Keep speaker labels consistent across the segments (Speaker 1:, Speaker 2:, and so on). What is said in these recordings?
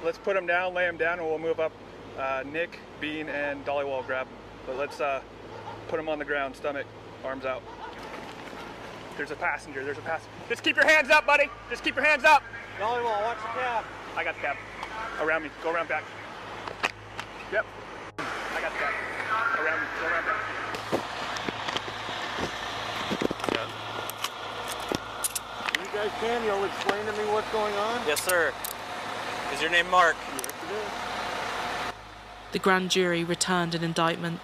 Speaker 1: let's put him down, lay him down, and we'll move up. Nick, Bean, and Dolly will grab him. But let's put him on the ground, stomach, arms out. There's a passenger, there's a passenger. Just keep your hands up, buddy. Just keep your hands up.
Speaker 2: Dolly will watch the cab.
Speaker 1: I got the cab. Around me, go around back. Yep. I got the cab. Around me, go around back.
Speaker 2: You guys can, you'll explain to me what's going on?
Speaker 3: Yes, sir. Is your name Mark?
Speaker 2: Yes, it is.
Speaker 4: The grand jury returned an indictment.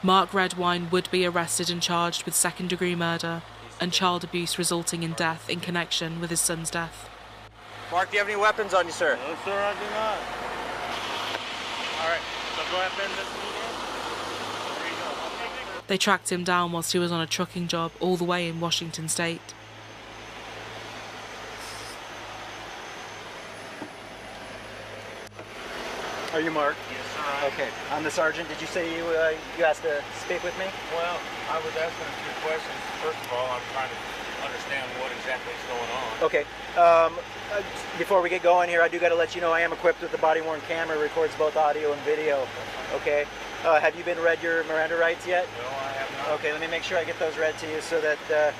Speaker 4: Mark Redwine would be arrested and charged with second-degree murder and child abuse resulting in death in connection with his son's death.
Speaker 3: Mark, do you have any weapons on you, sir?
Speaker 2: No, sir, I do not.
Speaker 3: All right, so go ahead and this meeting. There you go.
Speaker 4: They tracked him down whilst he was on a trucking job all the way in Washington State.
Speaker 5: Are you Mark?
Speaker 3: Yes, sir.
Speaker 5: Okay, I'm the sergeant. Did you say you asked to speak with me?
Speaker 6: Well, I was asking a few questions. First of all, I'm trying to understand what exactly is going on.
Speaker 5: Okay. Before we get going here, I do got to let you know I am equipped with the body-worn camera. It records both audio and video. Okay. Have you been read your Miranda rights yet?
Speaker 6: No, I have not.
Speaker 5: Okay, let me make sure I get those read to you so that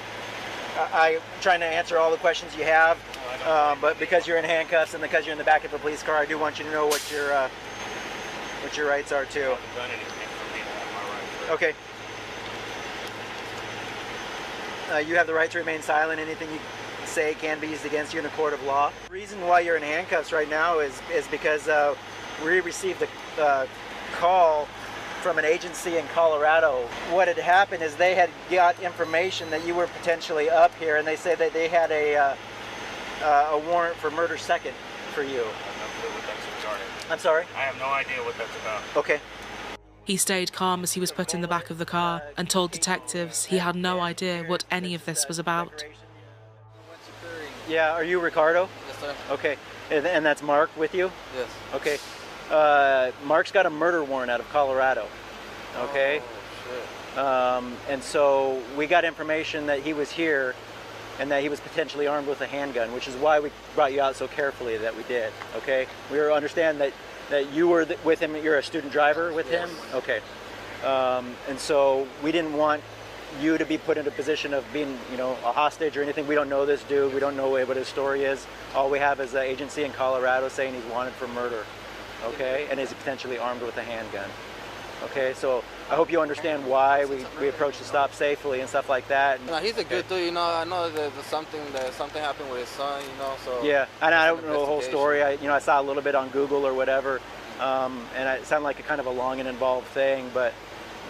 Speaker 5: I'm trying to answer all the questions you have. But because you're in handcuffs and because you're in the back of a police car, I do want you to know what your rights are too.
Speaker 6: I haven't done anything for me to have my rights.
Speaker 5: Okay. You have the right to remain silent. Anything you say can be used against you in a court of law. The reason why you're in handcuffs right now is because we received a call from an agency in Colorado. What had happened is they had got information that you were potentially up here, and they said that they had a warrant for murder second for you.
Speaker 6: I have no clue what that's regarding.
Speaker 5: I'm sorry?
Speaker 6: I have no idea what that's about.
Speaker 5: Okay.
Speaker 4: He stayed calm as he was put in the back of the car and told detectives he had no idea what any of this was about.
Speaker 5: Yeah, are you Ricardo?
Speaker 3: Yes, sir.
Speaker 5: Okay, and that's Mark with you?
Speaker 3: Yes.
Speaker 5: Okay. Mark's got a murder warrant out of Colorado. Okay?
Speaker 3: Oh, shit.
Speaker 5: And so we got information that he was here and that he was potentially armed with a handgun, which is why we brought you out so carefully that we did. Okay? We understand that you were with him, you're a student driver with him? Okay. And so we didn't want you to be put in a position of being, a hostage or anything. We don't know this dude. We don't know what his story is. All we have is an agency in Colorado saying he's wanted for murder. Okay? And is potentially armed with a handgun. Okay? So I hope you understand why we approach the stop safely and stuff like that.
Speaker 3: No, he's a good dude, I know that something happened with his son, so...
Speaker 5: Yeah, and I don't know the whole story. I saw a little bit on Google or whatever, and it sounded like a kind of a long and involved thing, but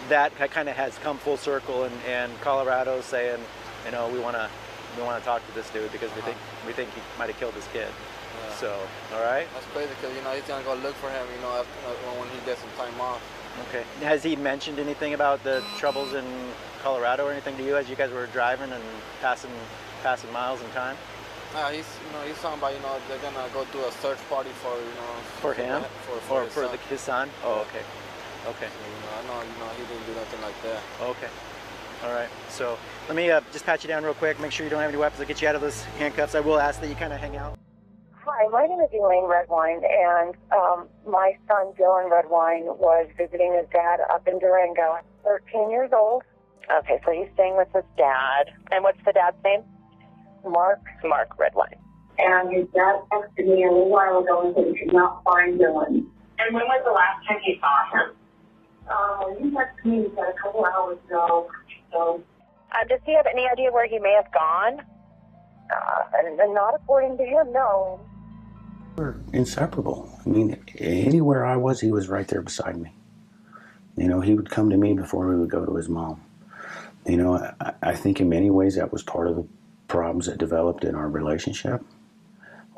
Speaker 5: that kind of has come full circle, and Colorado's saying, we want to talk to this dude because we think he might have killed this kid. Yeah. So, all right.
Speaker 3: That's crazy because he's gonna go look for him, when he gets some time off.
Speaker 5: Okay. Has he mentioned anything about the troubles in Colorado or anything to you as you guys were driving and passing miles in time?
Speaker 3: He's talking about they're gonna go do a search party for
Speaker 5: for him
Speaker 3: for
Speaker 5: his son. Oh, okay. Okay.
Speaker 3: So, I know he didn't do nothing like that.
Speaker 5: Okay. All right. So let me just pat you down real quick. Make sure you don't have any weapons. I'll get you out of those handcuffs. I will ask that you kind of hang out.
Speaker 7: Hi, my name is Dylan Redwine, and my son Dylan Redwine was visiting his dad up in Durango. 13 years old. Okay, so he's staying with his dad. And what's the dad's name? Mark Redwine. And his dad texted me a little while ago and said he could not find Dylan. And when was the last time you saw him? He texted me a couple hours ago. So, does he have any idea where he may have gone? And not according to him, no.
Speaker 8: We're inseparable. I mean, anywhere I was, he was right there beside me. He would come to me before he would go to his mom. I think in many ways that was part of the problems that developed in our relationship,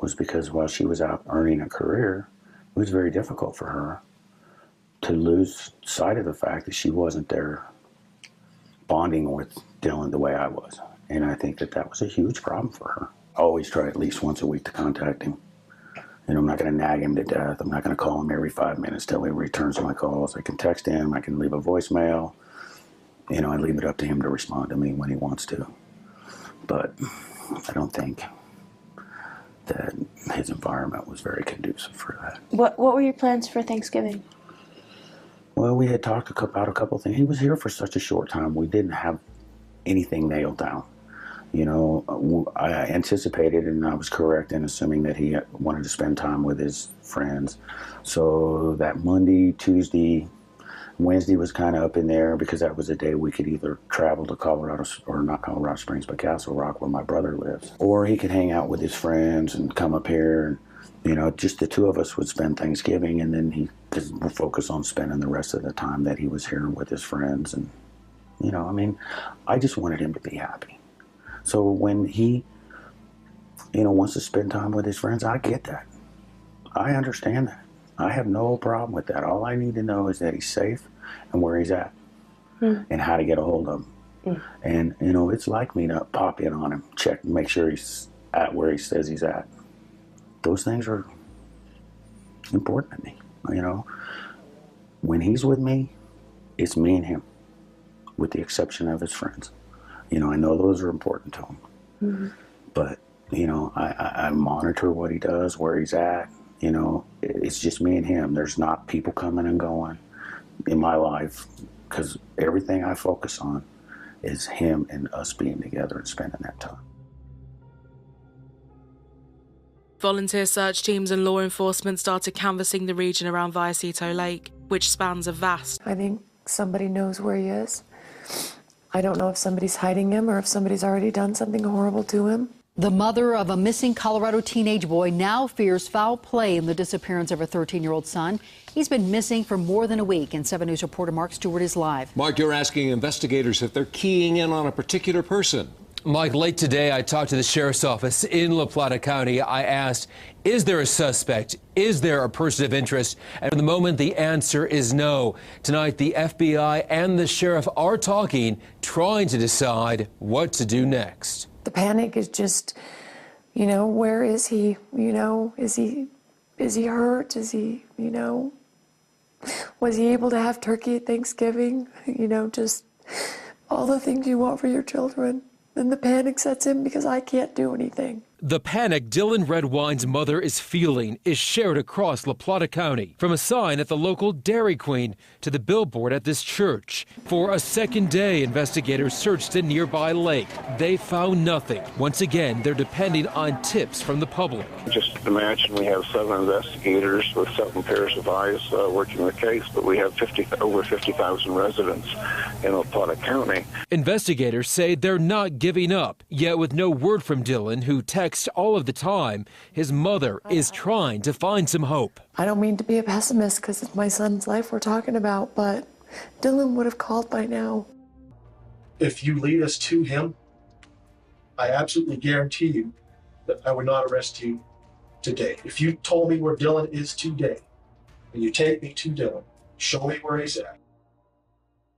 Speaker 8: was because while she was out earning a career, it was very difficult for her to lose sight of the fact that she wasn't there bonding with Dylan the way I was. And I think that was a huge problem for her. I always try at least once a week to contact him. I'm not going to nag him to death. I'm not going to call him every 5 minutes till he returns my calls. I can text him. I can leave a voicemail. I leave it up to him to respond to me when he wants to. But I don't think that his environment was very conducive for that.
Speaker 9: What were your plans for Thanksgiving?
Speaker 8: Well, we had talked about a couple of things. He was here for such a short time. We didn't have anything nailed down. You know, I anticipated, and I was correct in assuming that he wanted to spend time with his friends. So that Monday, Tuesday, Wednesday was kind of up in there because that was a day we could either travel to Colorado, or not Colorado Springs, but Castle Rock, where my brother lives. Or he could hang out with his friends and come up here. And, you know, just the two of us would spend Thanksgiving, and then he could focus on spending the rest of the time that he was here with his friends. And, you know, I mean, I just wanted him to be happy. So when he, you know, wants to spend time with his friends, I get that. I understand that. I have no problem with that. All I need to know is that he's safe and where he's at and how to get a hold of him. And, you know, it's like me to pop in on him, check, make sure he's at where he says he's at. Those things are important to me. You know, when he's with me, it's me and him, with the exception of his friends. You know, I know those are important to him, but, you know, I monitor what he does, where he's at. You know, it's just me and him. There's not people coming and going in my life, because everything I focus on is him and us being together and spending that time.
Speaker 4: Volunteer search teams and law enforcement started canvassing the region around Vallecito Lake, which spans a vast...
Speaker 10: I think somebody knows where he is. I don't know if somebody's hiding him or if somebody's already done something horrible to him.
Speaker 11: The mother of a missing Colorado teenage boy now fears foul play in the disappearance of her 13-year-old son. He's been missing for more than a week, and 7 News reporter Mark Stewart is live.
Speaker 12: Mark, you're asking investigators if they're keying in on a particular person.
Speaker 13: Mike, late today, I talked to the sheriff's office in La Plata County. I asked, is there a suspect? Is there a person of interest? And for the moment, the answer is no. Tonight, the FBI and the sheriff are talking, trying to decide what to do next.
Speaker 10: The panic is just, you know, where is he? You know, is he hurt? Is he, you know, was he able to have turkey at Thanksgiving? You know, just all the things you want for your children. Then the panic sets in because I can't do anything.
Speaker 13: The panic Dylan Redwine's mother is feeling is shared across La Plata County, from a sign at the local Dairy Queen to the billboard at this church. For a second day, investigators searched a nearby lake. They found nothing. Once again, they're depending on tips from the public.
Speaker 14: Just imagine we have 7 investigators with 7 pairs of eyes working the case, but we have over 50,000 residents in La Plata County.
Speaker 13: Investigators say they're not giving up, yet with no word from Dylan, who texts all of the time, his mother is trying to find some hope.
Speaker 10: I don't mean to be a pessimist because it's my son's life we're talking about, but Dylan would have called by now.
Speaker 15: If you lead us to him, I absolutely guarantee you that I would not arrest you today. If you told me where Dylan is today, and you take me to Dylan, show me where he's at,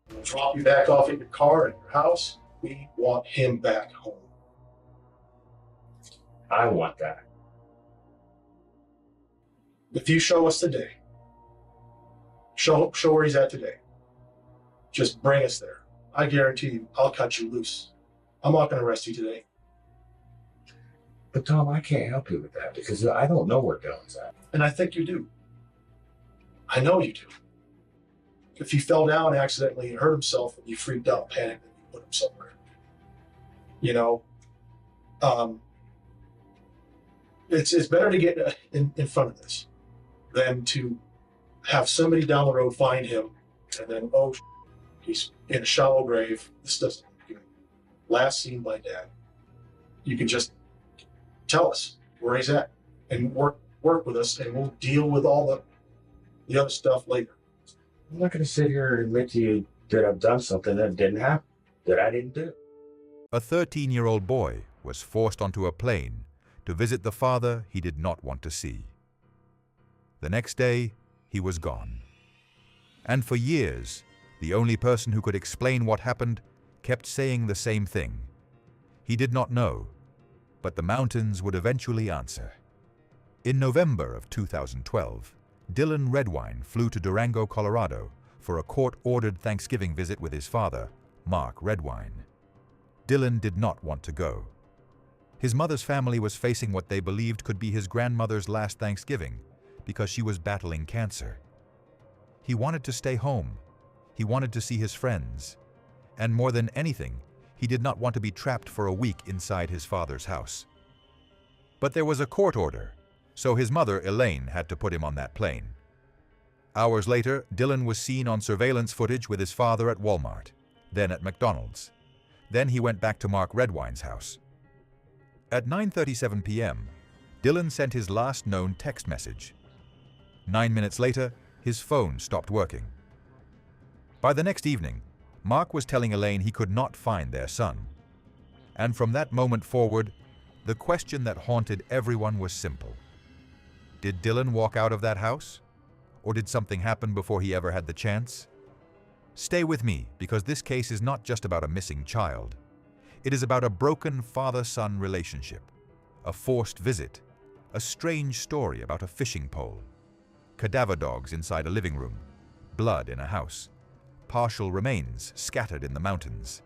Speaker 15: and I'll drop you back off at your car and your house, we want him back home.
Speaker 16: I want that.
Speaker 15: If you show us today, show where he's at today, just bring us there. I guarantee you, I'll cut you loose. I'm not going to arrest you today.
Speaker 16: But Tom, I can't help you with that because I don't know where Dylan's at.
Speaker 15: And I think you do. I know you do. If he fell down accidentally and hurt himself and you freaked out, panicked, and you put him somewhere, you know, it's better to get in front of this than to have somebody down the road find him and then, oh, he's in a shallow grave. This doesn't look good. Last seen by Dad. You can just tell us where he's at and work with us, and we'll deal with all the other stuff later.
Speaker 16: I'm not going to sit here and admit to you that I've done something that didn't happen, that I didn't do.
Speaker 17: A 13-year-old boy was forced onto a plane to visit the father he did not want to see. The next day, he was gone. And for years, the only person who could explain what happened kept saying the same thing. He did not know, but the mountains would eventually answer. In November of 2012, Dylan Redwine flew to Durango, Colorado for a court-ordered Thanksgiving visit with his father, Mark Redwine. Dylan did not want to go. His mother's family was facing what they believed could be his grandmother's last Thanksgiving because she was battling cancer. He wanted to stay home. He wanted to see his friends. And more than anything, he did not want to be trapped for a week inside his father's house. But there was a court order, so his mother, Elaine, had to put him on that plane. Hours later, Dylan was seen on surveillance footage with his father at Walmart, then at McDonald's. Then he went back to Mark Redwine's house. At 9:37 p.m., Dylan sent his last known text message. 9 minutes later, his phone stopped working. By the next evening, Mark was telling Elaine he could not find their son. And from that moment forward, the question that haunted everyone was simple. Did Dylan walk out of that house? Or did something happen before he ever had the chance? Stay with me, because this case is not just about a missing child. It is about a broken father-son relationship, a forced visit, a strange story about a fishing pole, cadaver dogs inside a living room, blood in a house, partial remains scattered in the mountains,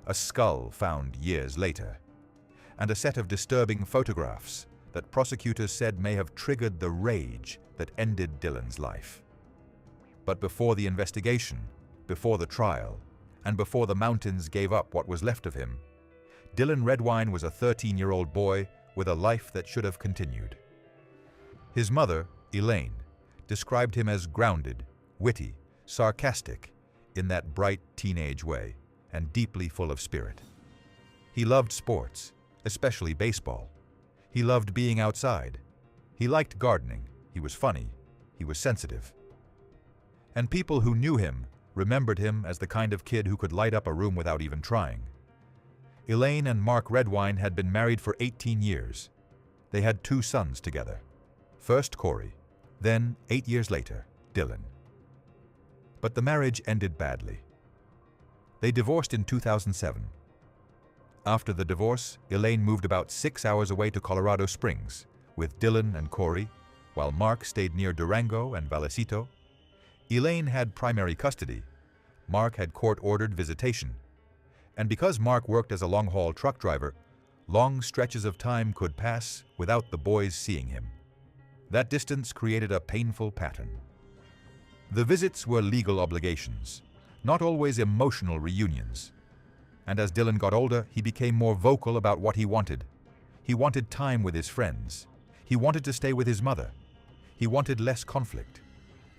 Speaker 17: a skull found years later, and a set of disturbing photographs that prosecutors said may have triggered the rage that ended Dylan's life. But before the investigation, before the trial, and before the mountains gave up what was left of him, Dylan Redwine was a 13-year-old boy with a life that should have continued. His mother, Elaine, described him as grounded, witty, sarcastic, in that bright teenage way, and deeply full of spirit. He loved sports, especially baseball. He loved being outside. He liked gardening. He was funny. He was sensitive. And people who knew him remembered him as the kind of kid who could light up a room without even trying. Elaine and Mark Redwine had been married for 18 years. They had 2 sons together. First Corey, then 8 years later, Dylan. But the marriage ended badly. They divorced in 2007. After the divorce, Elaine moved about 6 hours away to Colorado Springs with Dylan and Corey, while Mark stayed near Durango and Vallecito. Elaine had primary custody. Mark had court-ordered visitation. And because Mark worked as a long-haul truck driver, long stretches of time could pass without the boys seeing him. That distance created a painful pattern. The visits were legal obligations, not always emotional reunions. And as Dylan got older, he became more vocal about what he wanted. He wanted time with his friends. He wanted to stay with his mother. He wanted less conflict.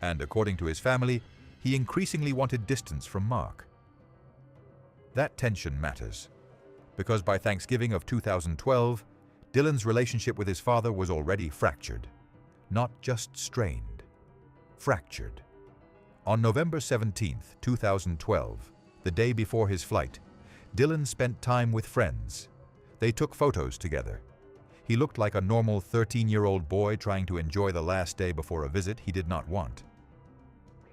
Speaker 17: And according to his family, he increasingly wanted distance from Mark. That tension matters, because by Thanksgiving of 2012, Dylan's relationship with his father was already fractured. Not just strained, fractured. On November 17, 2012, the day before his flight, Dylan spent time with friends. They took photos together. He looked like a normal 13-year-old boy trying to enjoy the last day before a visit he did not want.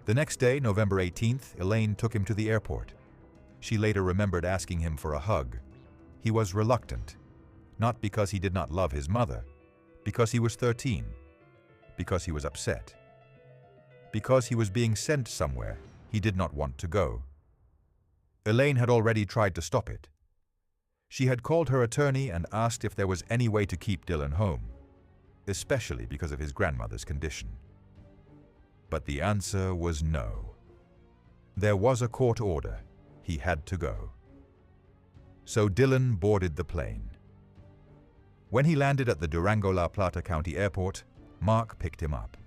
Speaker 17: The next day, November 18th, Elaine took him to the airport. She later remembered asking him for a hug. He was reluctant, not because he did not love his mother, because he was 13, because he was upset, because he was being sent somewhere he did not want to go. Elaine had already tried to stop it. She had called her attorney and asked if there was any way to keep Dylan home, especially because of his grandmother's condition. But the answer was no. There was a court order. He had to go. So Dylan boarded the plane. When he landed at the Durango-La Plata County Airport, Mark picked him up.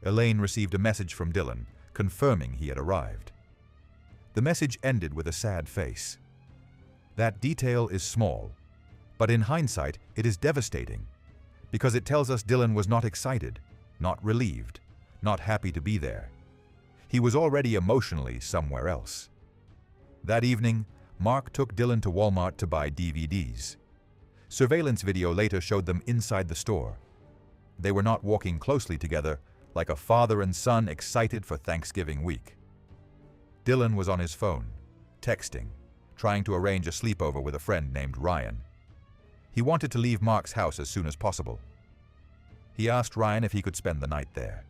Speaker 17: Elaine received a message from Dylan confirming he had arrived. The message ended with a sad face. That detail is small, but in hindsight it is devastating because it tells us Dylan was not excited, not relieved, not happy to be there. He was already emotionally somewhere else. That evening, Mark took Dylan to Walmart to buy DVDs. Surveillance video later showed them inside the store. They were not walking closely together like a father and son excited for Thanksgiving week. Dylan was on his phone, texting, trying to arrange a sleepover with a friend named Ryan. He wanted to leave Mark's house as soon as possible. He asked Ryan if he could spend the night there.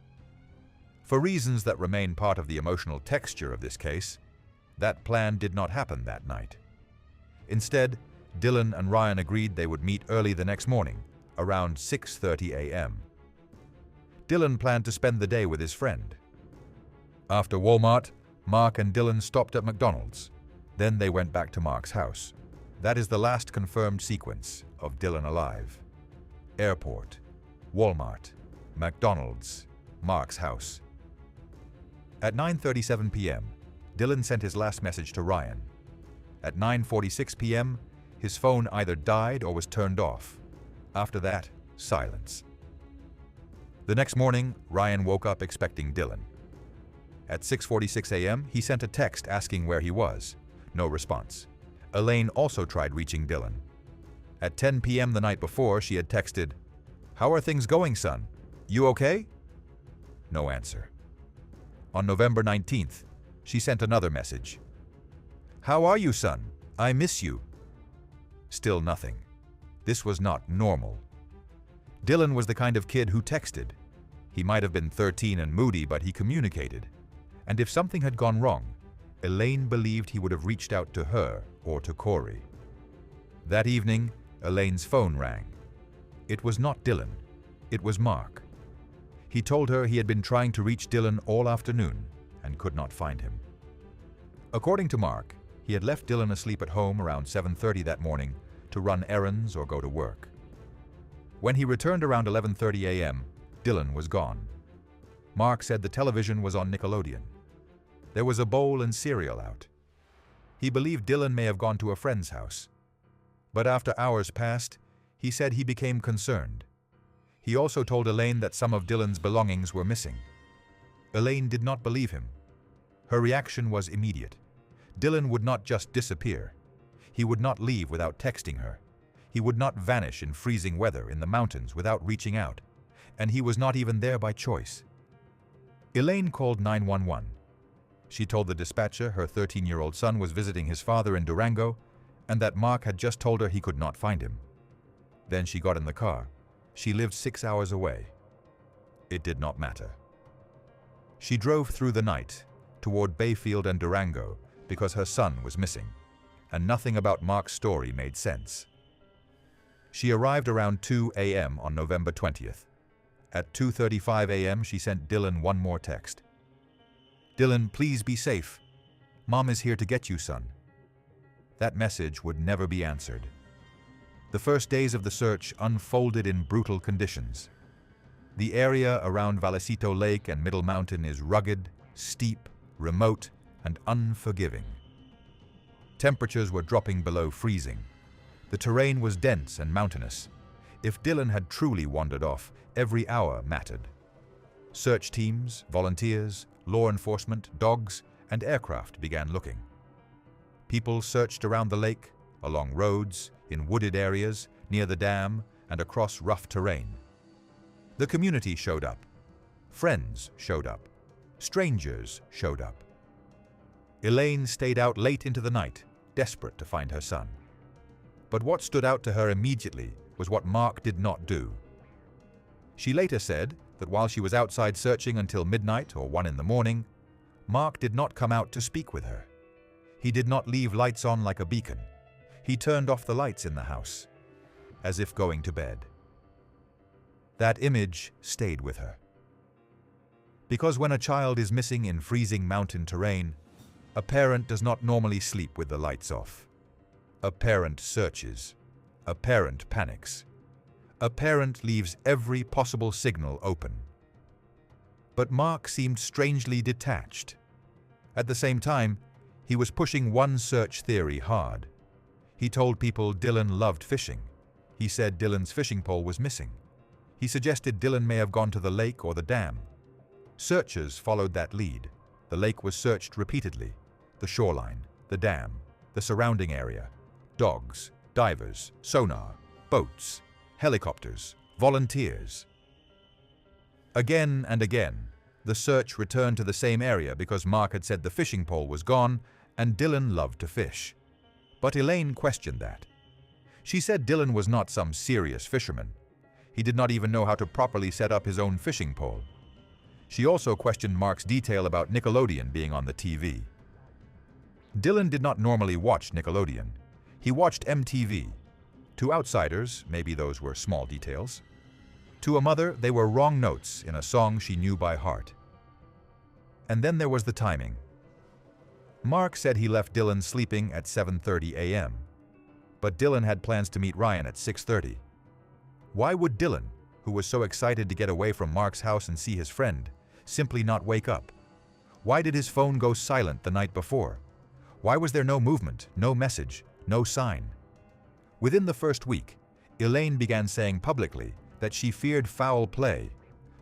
Speaker 17: For reasons that remain part of the emotional texture of this case, that plan did not happen that night. Instead, Dylan and Ryan agreed they would meet early the next morning, around 6:30 a.m. Dylan planned to spend the day with his friend. After Walmart, Mark and Dylan stopped at McDonald's. Then they went back to Mark's house. That is the last confirmed sequence of Dylan alive. Airport, Walmart, McDonald's, Mark's house. At 9:37 p.m., Dylan sent his last message to Ryan. At 9:46 p.m., his phone either died or was turned off. After that, silence. The next morning, Ryan woke up expecting Dylan. At 6:46 a.m., he sent a text asking where he was. No response. Elaine also tried reaching Dylan. At 10 p.m. the night before, she had texted, "How are things going, son? You okay?" No answer. On November 19th, she sent another message. "How are you, son? I miss you." Still nothing. This was not normal. Dylan was the kind of kid who texted. He might have been 13 and moody, but he communicated. And if something had gone wrong, Elaine believed he would have reached out to her or to Corey. That evening, Elaine's phone rang. It was not Dylan. It was Mark. He told her he had been trying to reach Dylan all afternoon and could not find him. According to Mark, he had left Dylan asleep at home around 7:30 that morning to run errands or go to work. When he returned around 11:30 a.m., Dylan was gone. Mark said the television was on Nickelodeon. There was a bowl and cereal out. He believed Dylan may have gone to a friend's house. But after hours passed, he said he became concerned. He also told Elaine that some of Dylan's belongings were missing. Elaine did not believe him. Her reaction was immediate. Dylan would not just disappear. He would not leave without texting her. He would not vanish in freezing weather in the mountains without reaching out. And he was not even there by choice. Elaine called 911. She told the dispatcher her 13-year-old son was visiting his father in Durango and that Mark had just told her he could not find him. Then she got in the car. She lived 6 hours away. It did not matter. She drove through the night toward Bayfield and Durango because her son was missing, and nothing about Mark's story made sense. She arrived around 2 a.m. on November 20th. At 2:35 a.m., she sent Dylan one more text. "Dylan, please be safe. Mom is here to get you, son." That message would never be answered. The first days of the search unfolded in brutal conditions. The area around Vallecito Lake and Middle Mountain is rugged, steep, remote, and unforgiving. Temperatures were dropping below freezing. The terrain was dense and mountainous. If Dylan had truly wandered off, every hour mattered. Search teams, volunteers, law enforcement, dogs, and aircraft began looking. People searched around the lake, along roads, in wooded areas, near the dam, and across rough terrain. The community showed up. Friends showed up. Strangers showed up. Elaine stayed out late into the night, desperate to find her son. But what stood out to her immediately was what Mark did not do. She later said that while she was outside searching until midnight or 1 in the morning, Mark did not come out to speak with her. He did not leave lights on like a beacon. He turned off the lights in the house, as if going to bed. That image stayed with her. Because when a child is missing in freezing mountain terrain, a parent does not normally sleep with the lights off. A parent searches. A parent panics. A parent leaves every possible signal open. But Mark seemed strangely detached. At the same time, he was pushing one search theory hard. He told people Dylan loved fishing. He said Dylan's fishing pole was missing. He suggested Dylan may have gone to the lake or the dam. Searchers followed that lead. The lake was searched repeatedly. The shoreline, the dam, the surrounding area. Dogs, divers, sonar, boats, helicopters, volunteers. Again and again, the search returned to the same area because Mark had said the fishing pole was gone and Dylan loved to fish. But Elaine questioned that. She said Dylan was not some serious fisherman. He did not even know how to properly set up his own fishing pole. She also questioned Mark's detail about Nickelodeon being on the TV. Dylan did not normally watch Nickelodeon. He watched MTV. To outsiders, maybe those were small details. To a mother, they were wrong notes in a song she knew by heart. And then there was the timing. Mark said he left Dylan sleeping at 7:30 a.m., but Dylan had plans to meet Ryan at 6:30. Why would Dylan, who was so excited to get away from Mark's house and see his friend, simply not wake up? Why did his phone go silent the night before? Why was there no movement, no message, no sign? Within the first week, Elaine began saying publicly that she feared foul play,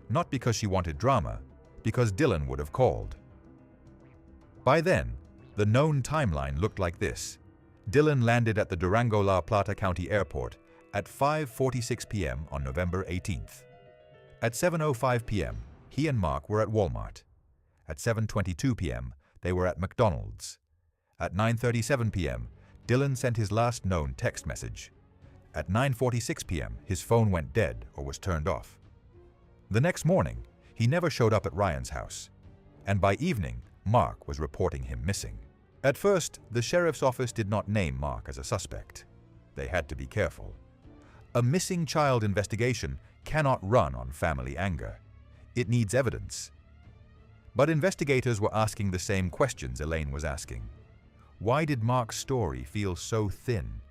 Speaker 17: not because she wanted drama, because Dylan would have called. By then, the known timeline looked like this. Dylan landed at the Durango-La Plata County Airport at 5:46 p.m. on November 18th. At 7:05 p.m., he and Mark were at Walmart. At 7:22 p.m., they were at McDonald's. At 9:37 p.m., Dylan sent his last known text message. At 9:46 p.m., his phone went dead or was turned off. The next morning, he never showed up at Ryan's house, and by evening, Mark was reporting him missing. At first, the sheriff's office did not name Mark as a suspect. They had to be careful. A missing child investigation cannot run on family anger. It needs evidence. But investigators were asking the same questions Elaine was asking. Why did Mark's story feel so thin?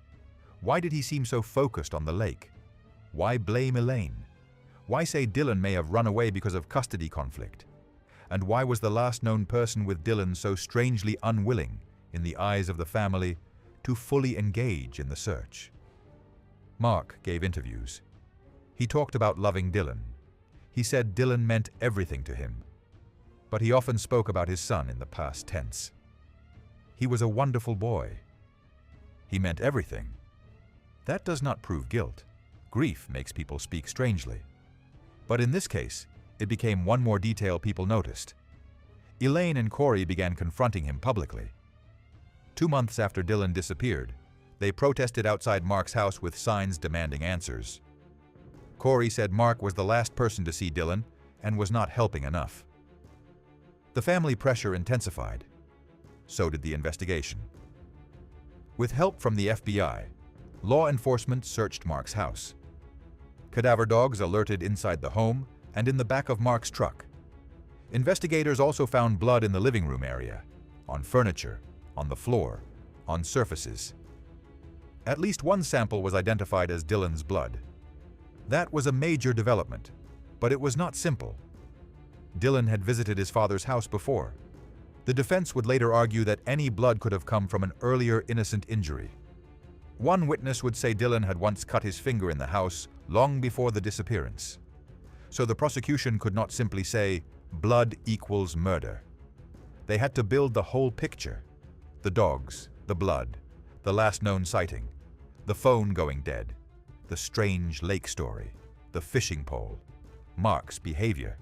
Speaker 17: Why did he seem so focused on the lake? Why blame Elaine? Why say Dylan may have run away because of custody conflict? And why was the last known person with Dylan so strangely unwilling, in the eyes of the family, to fully engage in the search? Mark gave interviews. He talked about loving Dylan. He said Dylan meant everything to him. But he often spoke about his son in the past tense. He was a wonderful boy. He meant everything. That does not prove guilt. Grief makes people speak strangely. But in this case, it became one more detail people noticed. Elaine and Corey began confronting him publicly. 2 months after Dylan disappeared, they protested outside Mark's house with signs demanding answers. Corey said Mark was the last person to see Dylan and was not helping enough. The family pressure intensified. So did the investigation. With help from the FBI, law enforcement searched Mark's house. Cadaver dogs alerted inside the home and in the back of Mark's truck. Investigators also found blood in the living room area, on furniture, on the floor, on surfaces. At least one sample was identified as Dylan's blood. That was a major development, but it was not simple. Dylan had visited his father's house before. The defense would later argue that any blood could have come from an earlier innocent injury. One witness would say Dylan had once cut his finger in the house long before the disappearance. So the prosecution could not simply say, blood equals murder. They had to build the whole picture. The dogs, the blood, the last known sighting, the phone going dead, the strange lake story, the fishing pole, Mark's behavior,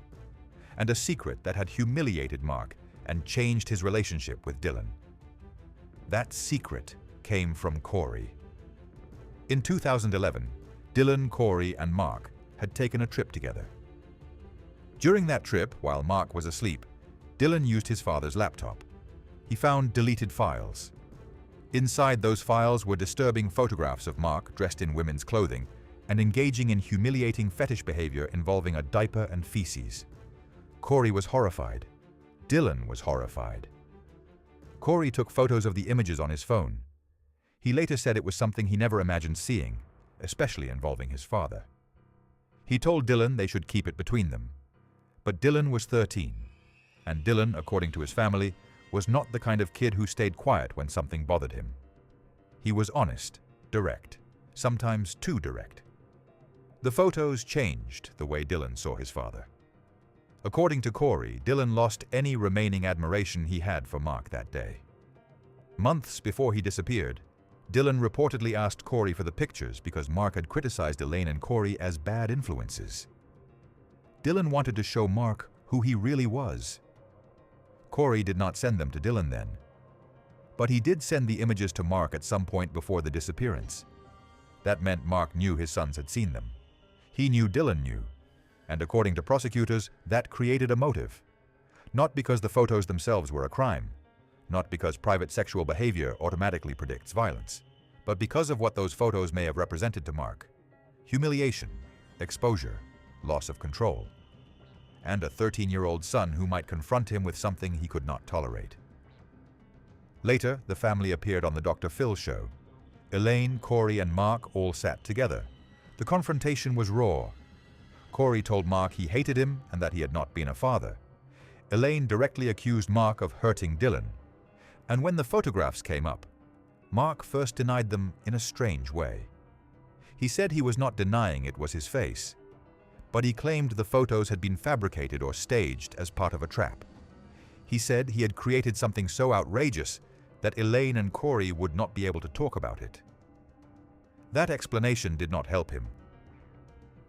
Speaker 17: and a secret that had humiliated Mark and changed his relationship with Dylan. That secret came from Corey. In 2011, Dylan, Corey, and Mark had taken a trip together. During that trip, while Mark was asleep, Dylan used his father's laptop. He found deleted files. Inside those files were disturbing photographs of Mark dressed in women's clothing and engaging in humiliating fetish behavior involving a diaper and feces. Corey was horrified. Dylan was horrified. Corey took photos of the images on his phone. He later said it was something he never imagined seeing, especially involving his father. He told Dylan they should keep it between them. But Dylan was 13, and Dylan, according to his family, was not the kind of kid who stayed quiet when something bothered him. He was honest, direct, sometimes too direct. The photos changed the way Dylan saw his father. According to Corey, Dylan lost any remaining admiration he had for Mark that day. Months before he disappeared, Dylan reportedly asked Corey for the pictures because Mark had criticized Elaine and Corey as bad influences. Dylan wanted to show Mark who he really was. Corey did not send them to Dylan then. But he did send the images to Mark at some point before the disappearance. That meant Mark knew his sons had seen them. He knew Dylan knew. And according to prosecutors, that created a motive. Not because the photos themselves were a crime, not because private sexual behavior automatically predicts violence, but because of what those photos may have represented to Mark: humiliation, exposure, loss of control, and a 13-year-old son who might confront him with something he could not tolerate. Later, the family appeared on the Dr. Phil show. Elaine, Corey, and Mark all sat together. The confrontation was raw. Corey told Mark he hated him and that he had not been a father. Elaine directly accused Mark of hurting Dylan. And when the photographs came up, Mark first denied them in a strange way. He said he was not denying it was his face, but he claimed the photos had been fabricated or staged as part of a trap. He said he had created something so outrageous that Elaine and Corey would not be able to talk about it. That explanation did not help him.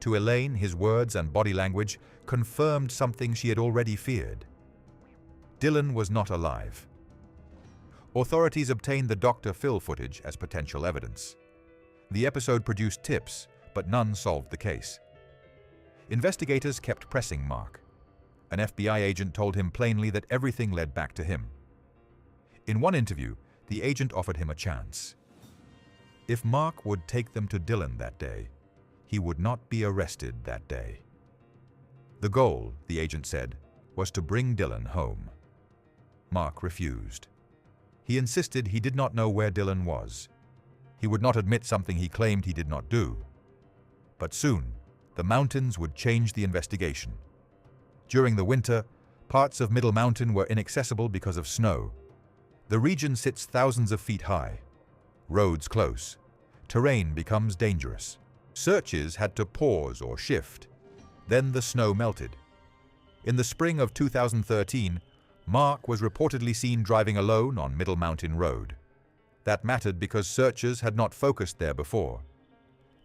Speaker 17: To Elaine, his words and body language confirmed something she had already feared. Dylan was not alive. Authorities obtained the Dr. Phil footage as potential evidence. The episode produced tips, but none solved the case. Investigators kept pressing Mark. An FBI agent told him plainly that everything led back to him. In one interview, the agent offered him a chance. If Mark would take them to Dylan that day, he would not be arrested that day. The goal, the agent said, was to bring Dylan home. Mark refused. He insisted he did not know where Dylan was. He would not admit something he claimed he did not do. But soon, the mountains would change the investigation. During the winter, parts of Middle Mountain were inaccessible because of snow. The region sits thousands of feet high. Roads close. Terrain becomes dangerous. Searches had to pause or shift. Then the snow melted. In the spring of 2013, Mark was reportedly seen driving alone on Middle Mountain Road. That mattered because searchers had not focused there before.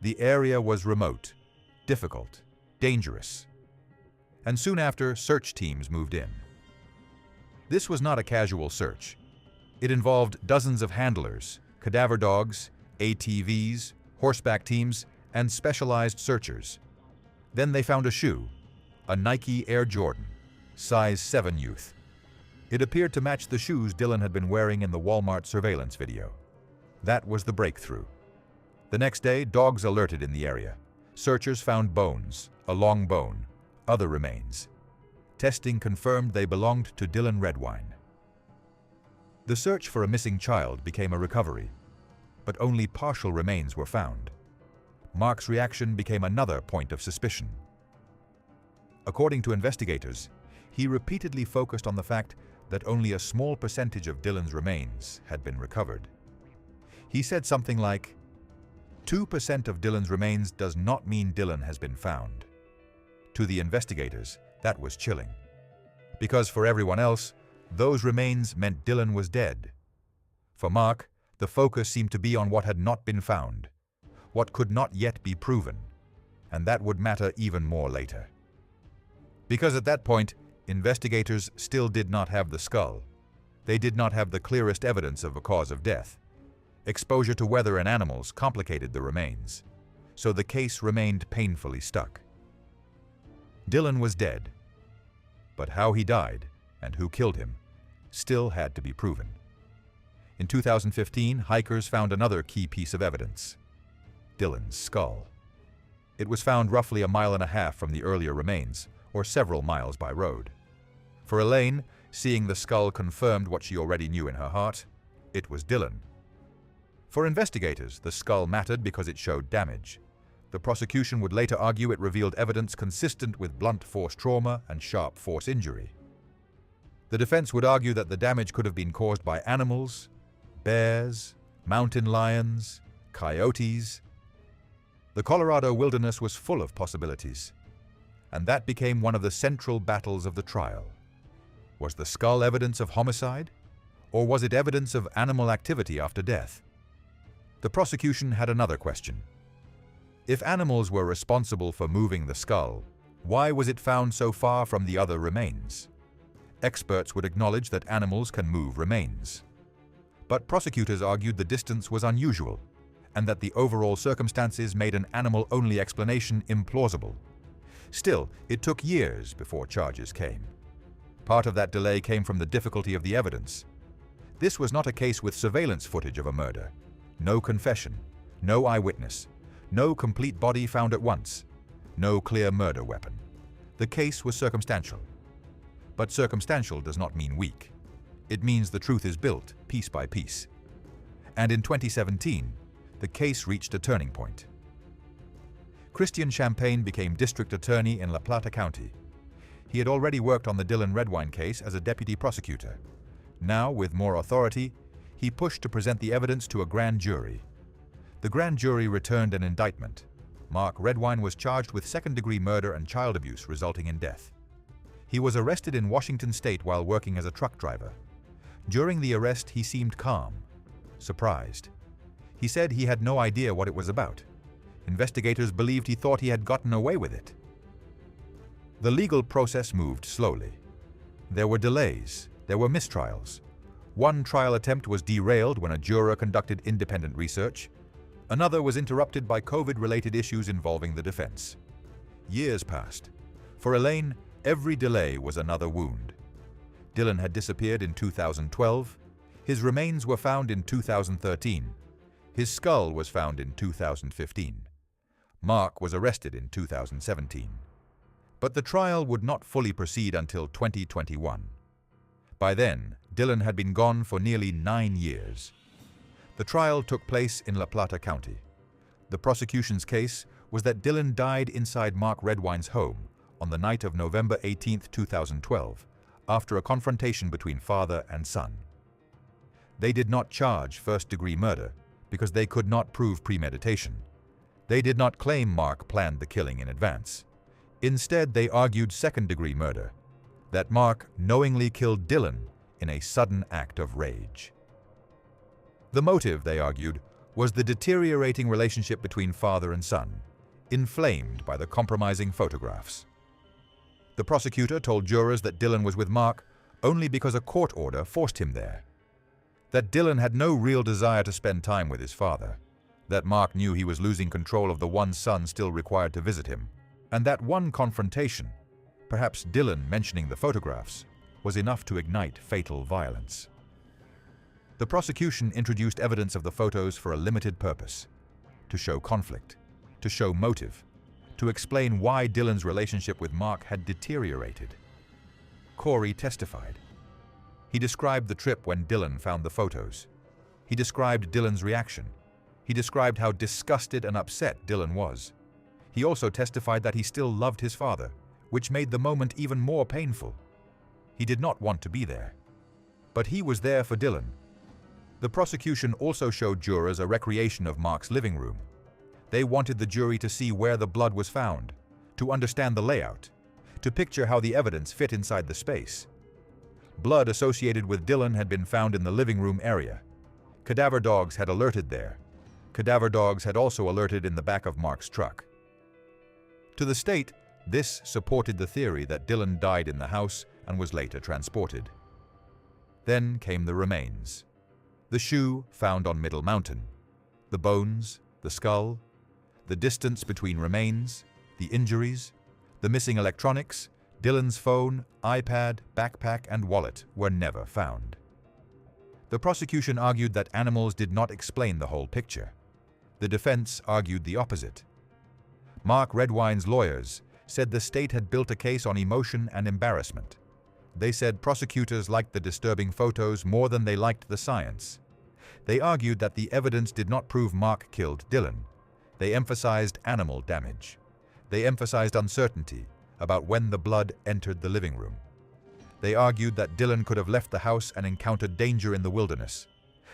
Speaker 17: The area was remote, difficult, dangerous. And soon after, search teams moved in. This was not a casual search. It involved dozens of handlers, cadaver dogs, ATVs, horseback teams, and specialized searchers. Then they found a shoe, a Nike Air Jordan, size 7 youth. It appeared to match the shoes Dylan had been wearing in the Walmart surveillance video. That was the breakthrough. The next day, dogs alerted in the area. Searchers found bones, a long bone, other remains. Testing confirmed they belonged to Dylan Redwine. The search for a missing child became a recovery, but only partial remains were found. Mark's reaction became another point of suspicion. According to investigators, he repeatedly focused on the fact that only a small percentage of Dylan's remains had been recovered. He said something like, 2% of Dylan's remains does not mean Dylan has been found. To the investigators, that was chilling. Because for everyone else, those remains meant Dylan was dead. For Mark, the focus seemed to be on what had not been found, what could not yet be proven, and that would matter even more later. Because at that point, investigators still did not have the skull. They did not have the clearest evidence of a cause of death. Exposure to weather and animals complicated the remains, so the case remained painfully stuck. Dylan was dead, but how he died and who killed him still had to be proven. In 2015, hikers found another key piece of evidence: Dylan's skull. It was found roughly 1.5 miles from the earlier remains, or several miles by road. For Elaine, seeing the skull confirmed what she already knew in her heart: it was Dylan. For investigators, the skull mattered because it showed damage. The prosecution would later argue it revealed evidence consistent with blunt force trauma and sharp force injury. The defense would argue that the damage could have been caused by animals, bears, mountain lions, coyotes. The Colorado wilderness was full of possibilities, and that became one of the central battles of the trial. Was the skull evidence of homicide, or was it evidence of animal activity after death? The prosecution had another question. If animals were responsible for moving the skull, why was it found so far from the other remains? Experts would acknowledge that animals can move remains. But prosecutors argued the distance was unusual, and that the overall circumstances made an animal-only explanation implausible. Still, it took years before charges came. Part of that delay came from the difficulty of the evidence. This was not a case with surveillance footage of a murder. no confession, no eyewitness, no complete body found at once, no clear murder weapon. The case was circumstantial. But circumstantial does not mean weak. It means the truth is built piece by piece. And in 2017, the case reached a turning point. Christian Champagne became district attorney in La Plata County. He had already worked on the Dylan Redwine case as a deputy prosecutor. Now, with more authority, he pushed to present the evidence to a grand jury. The grand jury returned an indictment. Mark Redwine was charged with second-degree murder and child abuse resulting in death. He was arrested in Washington state while working as a truck driver. During the arrest, he seemed calm, surprised. He said he had no idea what it was about. Investigators believed he thought he had gotten away with it. The legal process moved slowly. There were delays, there were mistrials. One trial attempt was derailed when a juror conducted independent research. Another was interrupted by COVID-related issues involving the defense. Years passed. For Elaine, every delay was another wound. Dylan had disappeared in 2012. His remains were found in 2013. His skull was found in 2015. Mark was arrested in 2017. But the trial would not fully proceed until 2021. By then, Dylan had been gone for nearly 9 years. The trial took place in La Plata County. The prosecution's case was that Dylan died inside Mark Redwine's home on the night of November 18, 2012, after a confrontation between father and son. They did not charge first-degree murder because they could not prove premeditation. They did not claim Mark planned the killing in advance. Instead, they argued second-degree murder, that Mark knowingly killed Dylan in a sudden act of rage. The motive, they argued, was the deteriorating relationship between father and son, inflamed by the compromising photographs. The prosecutor told jurors that Dylan was with Mark only because a court order forced him there, that Dylan had no real desire to spend time with his father, that Mark knew he was losing control of the one son still required to visit him, and that one confrontation, perhaps Dylan mentioning the photographs, was enough to ignite fatal violence. The prosecution introduced evidence of the photos for a limited purpose: to show conflict, to show motive, to explain why Dylan's relationship with Mark had deteriorated. Corey testified. He described the trip when Dylan found the photos. He described Dylan's reaction. He described how disgusted and upset Dylan was. He also testified that he still loved his father, which made the moment even more painful. He did not want to be there, but he was there for Dylan. The prosecution also showed jurors a recreation of Mark's living room. They wanted the jury to see where the blood was found, to understand the layout, to picture how the evidence fit inside the space. Blood associated with Dylan had been found in the living room area. Cadaver dogs had alerted there. Cadaver dogs had also alerted in the back of Mark's truck. To the state, this supported the theory that Dylan died in the house and was later transported. Then came the remains. The shoe found on Middle Mountain, the bones, the skull, the distance between remains, the injuries, the missing electronics, Dylan's phone, iPad, backpack, and wallet were never found. The prosecution argued that animals did not explain the whole picture. The defense argued the opposite. Mark Redwine's lawyers said the state had built a case on emotion and embarrassment. They said prosecutors liked the disturbing photos more than they liked the science. They argued that the evidence did not prove Mark killed Dylan. They emphasized animal damage. They emphasized uncertainty about when the blood entered the living room. They argued that Dylan could have left the house and encountered danger in the wilderness.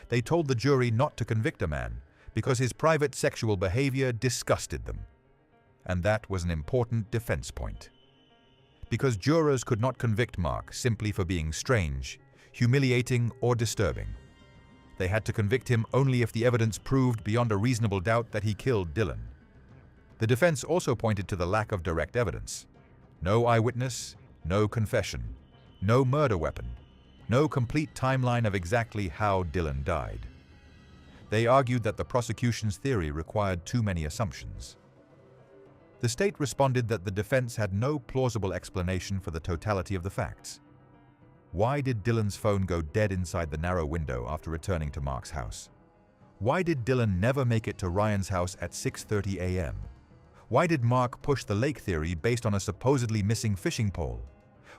Speaker 17: They told the jury not to convict a man because his private sexual behavior disgusted them. And that was an important defense point. Because jurors could not convict Mark simply for being strange, humiliating, or disturbing. They had to convict him only if the evidence proved beyond a reasonable doubt that he killed Dylan. The defense also pointed to the lack of direct evidence. No eyewitness, no confession, no murder weapon, no complete timeline of exactly how Dylan died. They argued that the prosecution's theory required too many assumptions. The state responded that the defense had no plausible explanation for the totality of the facts. Why did Dylan's phone go dead inside the narrow window after returning to Mark's house? Why did Dylan never make it to Ryan's house at 6:30 a.m.? Why did Mark push the lake theory based on a supposedly missing fishing pole?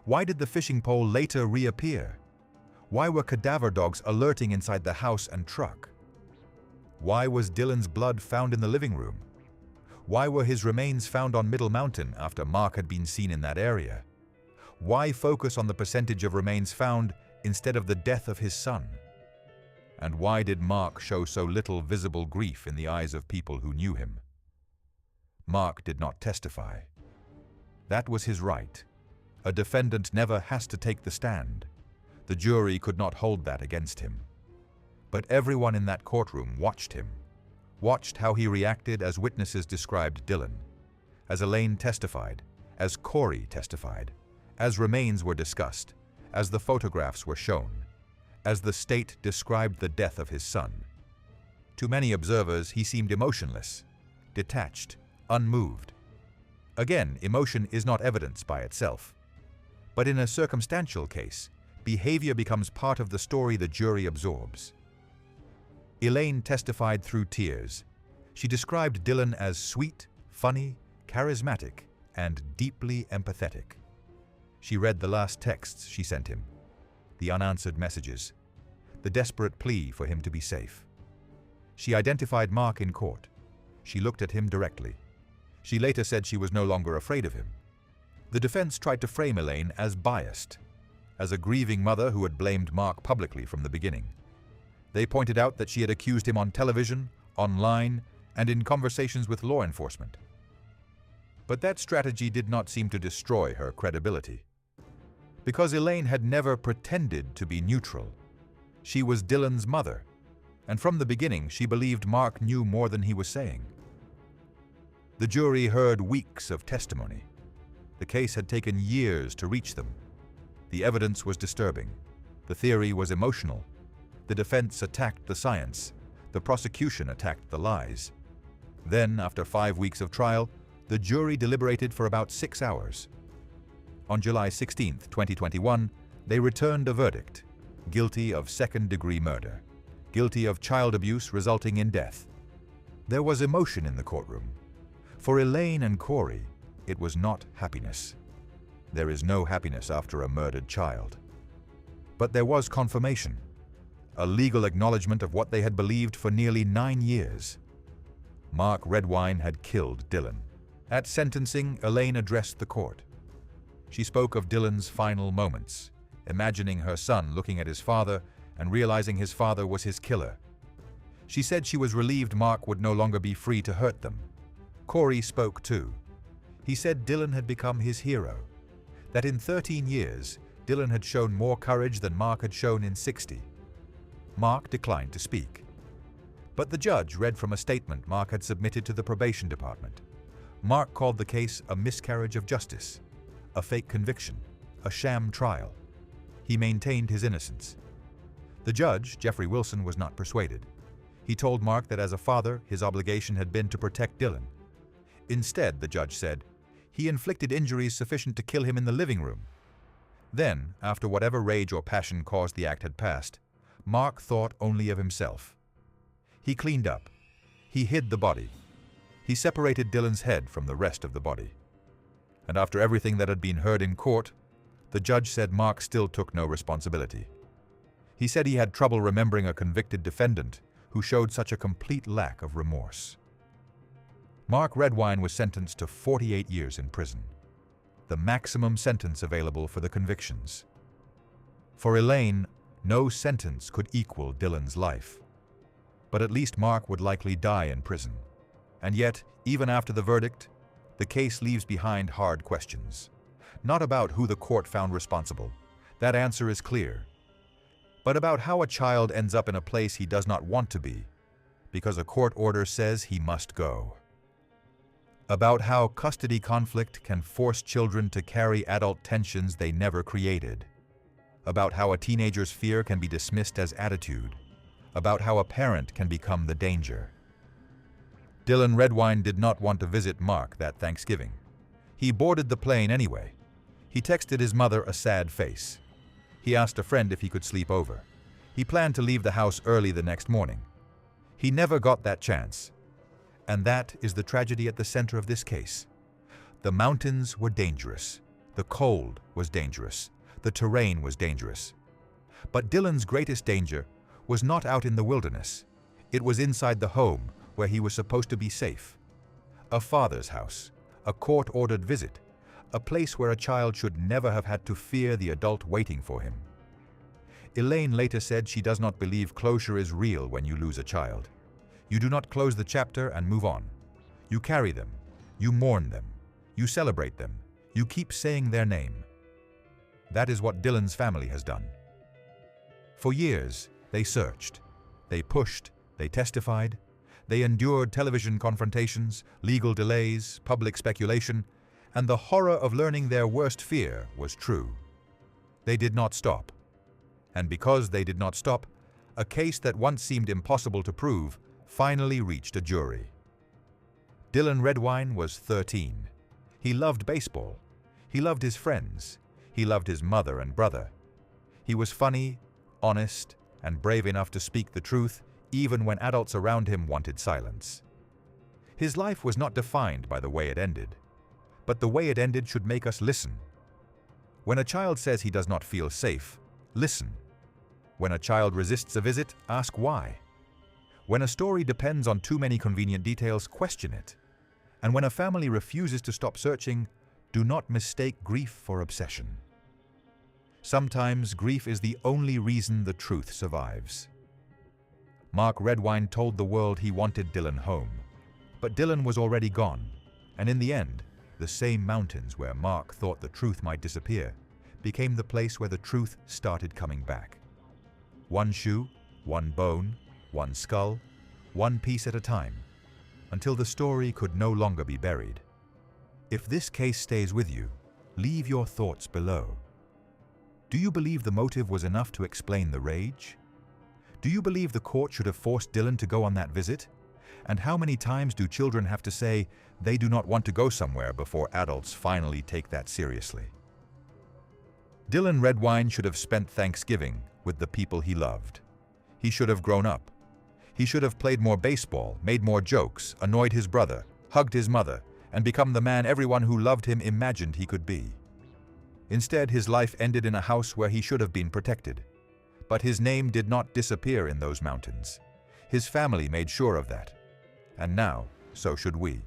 Speaker 17: Why did the fishing pole later reappear? Why were cadaver dogs alerting inside the house and truck? Why was Dylan's blood found in the living room? Why were his remains found on Middle Mountain after Mark had been seen in that area? Why focus on the percentage of remains found instead of the death of his son? And why did Mark show so little visible grief in the eyes of people who knew him? Mark did not testify. That was his right. A defendant never has to take the stand. The jury could not hold that against him. But everyone in that courtroom watched him, watched how he reacted as witnesses described Dylan, as Elaine testified, as Corey testified, as remains were discussed, as the photographs were shown, as the state described the death of his son. To many observers, he seemed emotionless, detached, unmoved. Again, emotion is not evidence by itself. But in a circumstantial case, behavior becomes part of the story the jury absorbs. Elaine testified through tears. She described Dylan as sweet, funny, charismatic, and deeply empathetic. She read the last texts she sent him, the unanswered messages, the desperate plea for him to be safe. She identified Mark in court. She looked at him directly. She later said she was no longer afraid of him. The defense tried to frame Elaine as biased, as a grieving mother who had blamed Mark publicly from the beginning. They pointed out that she had accused him on television, online, and in conversations with law enforcement. But that strategy did not seem to destroy her credibility. Because Elaine had never pretended to be neutral. She was Dylan's mother, and from the beginning she believed Mark knew more than he was saying. The jury heard weeks of testimony. The case had taken years to reach them. The evidence was disturbing. The theory was emotional. The defense attacked the science. The prosecution attacked the lies. Then, after 5 weeks of trial, the jury deliberated for about 6 hours. On July 16, 2021, they returned a verdict: guilty of second-degree murder, guilty of child abuse resulting in death. There was emotion in the courtroom. For Elaine and Corey, it was not happiness. There is no happiness after a murdered child. But there was confirmation, a legal acknowledgement of what they had believed for nearly 9 years. Mark Redwine had killed Dylan. At sentencing, Elaine addressed the court. She spoke of Dylan's final moments, imagining her son looking at his father and realizing his father was his killer. She said she was relieved Mark would no longer be free to hurt them. Corey spoke too. He said Dylan had become his hero, that in 13 years, Dylan had shown more courage than Mark had shown in 60. Mark declined to speak. But the judge read from a statement Mark had submitted to the probation department. Mark called the case a miscarriage of justice, a fake conviction, a sham trial. He maintained his innocence. The judge, Jeffrey Wilson, was not persuaded. He told Mark that as a father, his obligation had been to protect Dylan. Instead, the judge said, he inflicted injuries sufficient to kill him in the living room. Then, after whatever rage or passion caused the act had passed, Mark thought only of himself. He cleaned up. He hid the body. He separated Dylan's head from the rest of the body. And after everything that had been heard in court, the judge said Mark still took no responsibility. He said he had trouble remembering a convicted defendant who showed such a complete lack of remorse. Mark Redwine was sentenced to 48 years in prison, the maximum sentence available for the convictions. For Elaine, no sentence could equal Dylan's life. But at least Mark would likely die in prison. And yet, even after the verdict, the case leaves behind hard questions. Not about who the court found responsible. That answer is clear. But about how a child ends up in a place he does not want to be, because a court order says he must go. About how custody conflict can force children to carry adult tensions they never created. About how a teenager's fear can be dismissed as attitude. About how a parent can become the danger. Dylan Redwine did not want to visit Mark that Thanksgiving. He boarded the plane anyway. He texted his mother a sad face. He asked a friend if he could sleep over. He planned to leave the house early the next morning. He never got that chance. And that is the tragedy at the center of this case. The mountains were dangerous. The cold was dangerous. The terrain was dangerous. But Dylan's greatest danger was not out in the wilderness. It was inside the home where he was supposed to be safe. A father's house, a court-ordered visit, a place where a child should never have had to fear the adult waiting for him. Elaine later said she does not believe closure is real when you lose a child. You do not close the chapter and move on. You carry them. You mourn them. You celebrate them. You keep saying their name. That is what Dylan's family has done. For years, they searched. They pushed. They testified. They endured television confrontations, legal delays, public speculation, and the horror of learning their worst fear was true. They did not stop. And because they did not stop, a case that once seemed impossible to prove finally reached a jury. Dylan Redwine was 13. He loved baseball. He loved his friends. He loved his mother and brother. He was funny, honest, and brave enough to speak the truth even when adults around him wanted silence. His life was not defined by the way it ended, but the way it ended should make us listen. When a child says he does not feel safe, listen. When a child resists a visit, ask why. When a story depends on too many convenient details, question it. And when a family refuses to stop searching, do not mistake grief for obsession. Sometimes grief is the only reason the truth survives. Mark Redwine told the world he wanted Dylan home, but Dylan was already gone, and in the end, the same mountains where Mark thought the truth might disappear became the place where the truth started coming back. One shoe, one bone, one skull, one piece at a time, until the story could no longer be buried. If this case stays with you, leave your thoughts below. Do you believe the motive was enough to explain the rage? Do you believe the court should have forced Dylan to go on that visit? And how many times do children have to say they do not want to go somewhere before adults finally take that seriously? Dylan Redwine should have spent Thanksgiving with the people he loved. He should have grown up. He should have played more baseball, made more jokes, annoyed his brother, hugged his mother, and become the man everyone who loved him imagined he could be. Instead, his life ended in a house where he should have been protected. But his name did not disappear in those mountains. His family made sure of that. And now, so should we.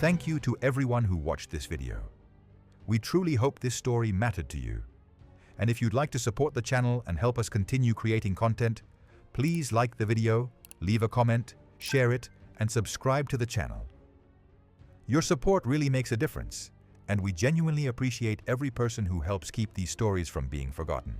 Speaker 17: Thank you to everyone who watched this video. We truly hope this story mattered to you. And if you'd like to support the channel and help us continue creating content, please like the video, leave a comment, share it, and subscribe to the channel. Your support really makes a difference, and we genuinely appreciate every person who helps keep these stories from being forgotten.